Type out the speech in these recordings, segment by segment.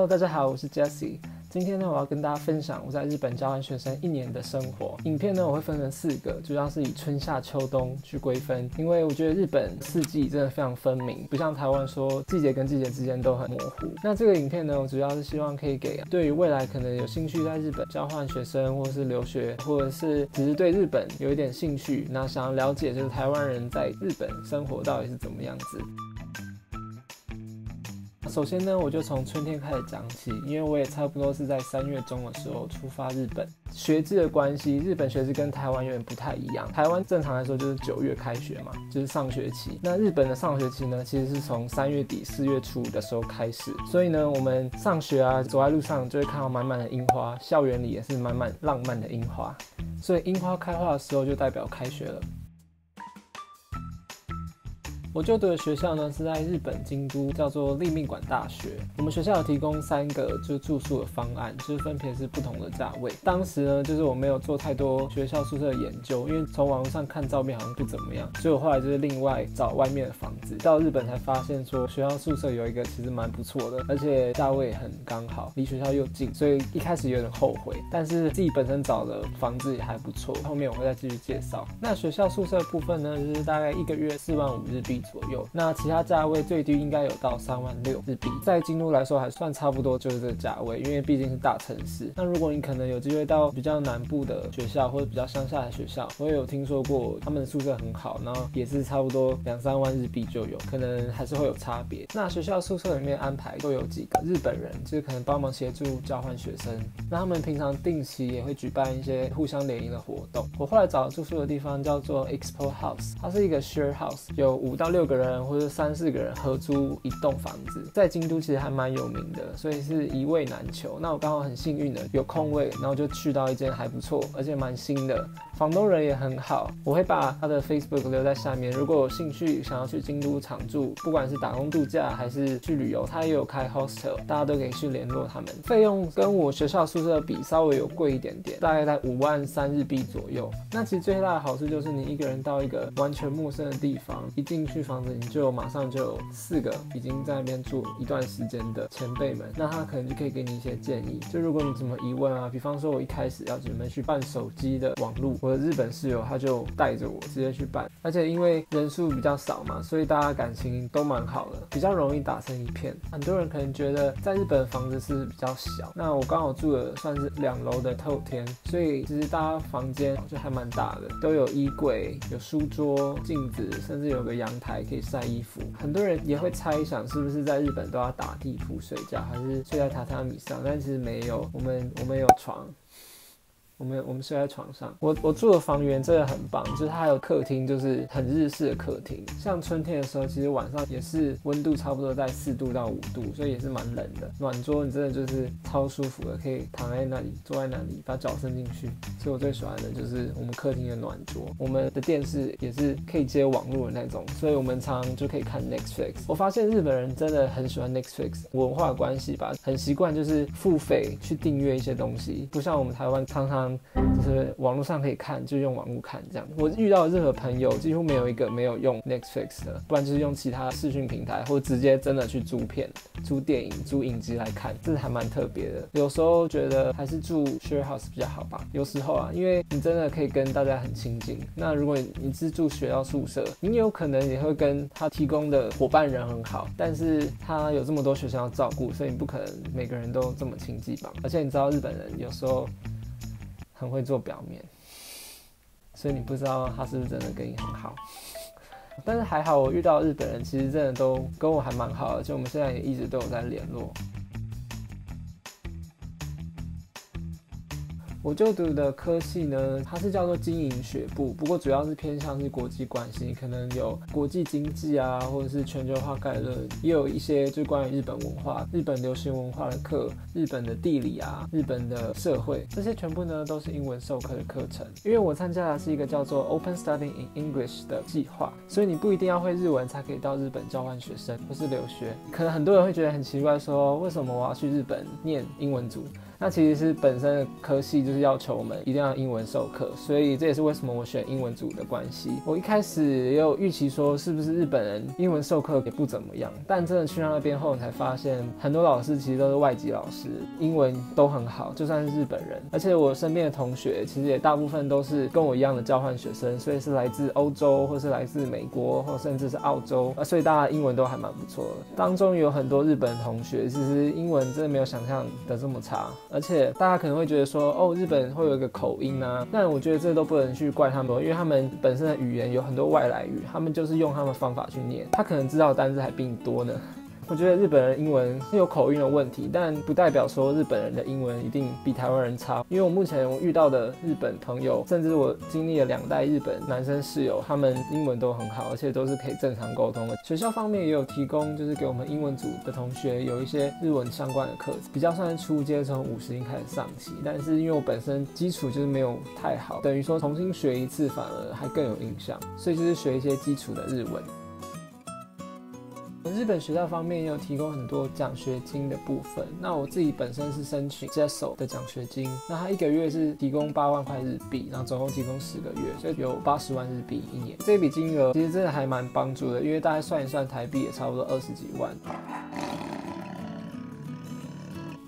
大家好，我是 Jesse。今天呢，我要跟大家分享我在日本交换学生1年的生活。影片呢，我会分成4个，主要是以春夏秋冬去归分，因为我觉得日本4季真的非常分明，不像台湾说季节跟季节之间都很模糊。那这个影片呢，我主要是希望可以给对于未来可能有兴趣在日本交换学生，或是留学，或者是只是对日本有一点兴趣，那想要了解就是台湾人在日本生活到底是怎么样子。首先呢，我就从春天开始讲起，因为我也差不多是在3月中的时候出发日本。学制的关系，日本学制跟台湾有点不太一样。台湾正常来说就是9月开学嘛，就是上学期。那日本的上学期呢，其实是从3月底4月初的时候开始。所以呢，我们上学啊，走在路上就会看到满满的樱花，校园里也是满满浪漫的樱花。所以樱花开花的时候就代表开学了。我就读的学校呢是在日本京都，叫做立命馆大学。我们学校有提供3个就是住宿的方案，就是分别是不同的价位。当时呢，就是我没有做太多学校宿舍的研究，因为从网络上看照片好像不怎么样，所以我后来就是另外找外面的房子。到日本才发现说学校宿舍有一个其实蛮不错的，而且价位很刚好，离学校又近，所以一开始有点后悔。但是自己本身找的房子也还不错，后面我会再继续介绍。那学校宿舍的部分呢，就是大概1个月4万5日币左右，那其他价位最低应该有到3万6日币，在京都来说还算差不多，就是这个价位，因为毕竟是大城市。那如果你可能有机会到比较南部的学校或者比较乡下的学校，我也有听说过他们的宿舍很好，然后也是差不多2、3万日币就有，可能还是会有差别。那学校宿舍里面安排都有几个日本人，就是可能帮忙协助交换学生，那他们平常定期也会举办一些互相联谊的活动。我后来找住宿的地方叫做 Expo House， 它是一个 share house， 有5到6个人或者3、4个人合租一栋房子，在京都其实还蛮有名的，所以是一位难求。那我刚好很幸运的有空位，然后就去到一间还不错而且蛮新的，房东人也很好。我会把他的 Facebook 留在下面，如果有兴趣想要去京都常住，不管是打工度假还是去旅游，他也有开 hostel， 大家都可以去联络他们。费用跟我学校宿舍比稍微有贵一点点，大概在5万3日币左右。那其实最大的好处就是你一个人到一个完全陌生的地方，一进去房子你就马上就有4个已经在那边住一段时间的前辈们，那他可能就可以给你一些建议。就如果你怎么疑问啊，比方说我一开始要准备去办手机的网路，我的日本室友他就带着我直接去办，而且因为人数比较少嘛，所以大家感情都蛮好的，比较容易打成一片。很多人可能觉得在日本房子是比较小，那我刚好住的算是2楼的透天，所以其实大家房间就还蛮大的，都有衣柜、有书桌、镜子，甚至有个阳台可以晒衣服。很多人也会猜想是不是在日本都要打地铺睡觉，还是睡在榻榻米上，但其实没有，我们有床。我们睡在床上。我住的房源真的很棒，就是它还有客厅，就是很日式的客厅。像春天的时候，其实晚上也是温度差不多在4度到5度，所以也是蛮冷的。暖桌你真的就是超舒服的，可以躺在那里，坐在那里，把脚伸进去。所以我最喜欢的就是我们客厅的暖桌。我们的电视也是可以接网络的那种，所以我们常常就可以看 Netflix。我发现日本人真的很喜欢 Netflix， 文化关系吧，很习惯就是付费去订阅一些东西，不像我们台湾常常就是网络上可以看，就用网络看这样。我遇到的任何朋友几乎没有一个没有用 Netflix 的，不然就是用其他视讯平台，或直接真的去租片、租电影、租影集来看，这是还蛮特别的。有时候觉得还是住 share house 比较好吧。有时候啊，因为你真的可以跟大家很亲近。那如果你是住学校宿舍，你有可能也会跟他提供的伙伴人很好，但是他有这么多学生要照顾，所以你不可能每个人都这么亲近吧。而且你知道日本人有时候很会做表面，所以你不知道他是不是真的跟你很好。但是还好，我遇到日本人其实真的都跟我还蛮好的，就我们现在也一直都有在联络。我就读的科系呢，它是叫做经营学部，不过主要是偏向是国际关系，可能有国际经济啊，或者是全球化概论，也有一些就关于日本文化、日本流行文化的课，日本的地理啊，日本的社会，这些全部呢都是英文授课的课程。因为我参加的是一个叫做 Open Studying in English 的计划，所以你不一定要会日文才可以到日本交换学生或是留学。可能很多人会觉得很奇怪说为什么我要去日本念英文组？那其实是本身的科系就是要求我们一定要英文授课，所以这也是为什么我选英文组的关系。我一开始也有预期说是不是日本人英文授课也不怎么样，但真的去到那边后才发现，很多老师其实都是外籍老师，英文都很好，就算是日本人。而且我身边的同学其实也大部分都是跟我一样的交换学生，所以是来自欧洲或是来自美国或甚至是澳洲，所以大家英文都还蛮不错的。当中有很多日本同学其实英文真的没有想象的这么差，而且大家可能会觉得说哦，日本会有一个口音啊，但我觉得这都不能去怪他们，因为他们本身的语言有很多外来语，他们就是用他们方法去念，他可能知道的单字还比你多呢。我觉得日本人英文是有口音的问题，但不代表说日本人的英文一定比台湾人差。因为我目前遇到的日本朋友，甚至我经历了2代日本男生室友，他们英文都很好，而且都是可以正常沟通的。学校方面也有提供，就是给我们英文组的同学有一些日文相关的课程，比较算是初阶，从50音开始上起。但是因为我本身基础就是没有太好，等于说重新学一次反而还更有印象，所以就是学一些基础的日文。日本学校方面也有提供很多奖学金的部分，那我自己本身是申请 JESO 的奖学金，那它1个月是提供8万块日币，然后总共提供10个月，所以有80万日币1年。这笔金额其实真的还蛮帮助的，因为大概算一算台币也差不多20几万。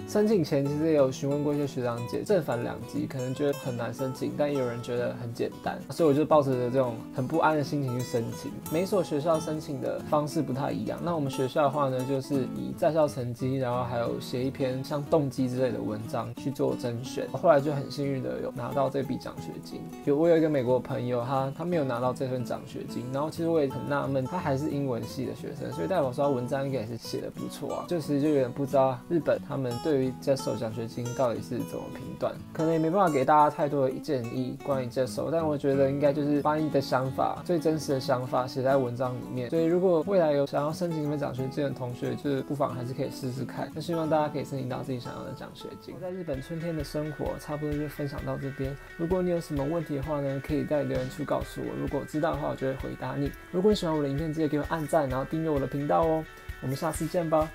申请前其实也有询问过一些学长姐，正反两极，可能觉得很难申请，但也有人觉得很简单，所以我就抱着这种很不安的心情去申请。每所学校申请的方式不太一样，那我们学校的话呢，就是以在校成绩，然后还有写一篇像动机之类的文章去做甄选。后来就很幸运的有拿到这笔奖学金。我有一个美国朋友，他没有拿到这份奖学金，然后其实我也很纳闷，他还是英文系的学生，所以代表说他文章应该也是写的不错啊，就其实就有点不知道日本他们对于JESO奖学金到底是怎么评断，可能也没办法给大家太多的建议关于JESO，但我觉得应该就是把你的想法，最真实的想法写在文章里面。所以如果未来有想要申请什么奖学金的同学，就是不妨还是可以试试看。那希望大家可以申请到自己想要的奖学金。我在日本春天的生活差不多就分享到这边。如果你有什么问题的话呢，可以在留言处告诉我。如果知道的话，我就会回答你。如果你喜欢我的影片，记得给我按赞，然后订阅我的频道哦。我们下次见吧。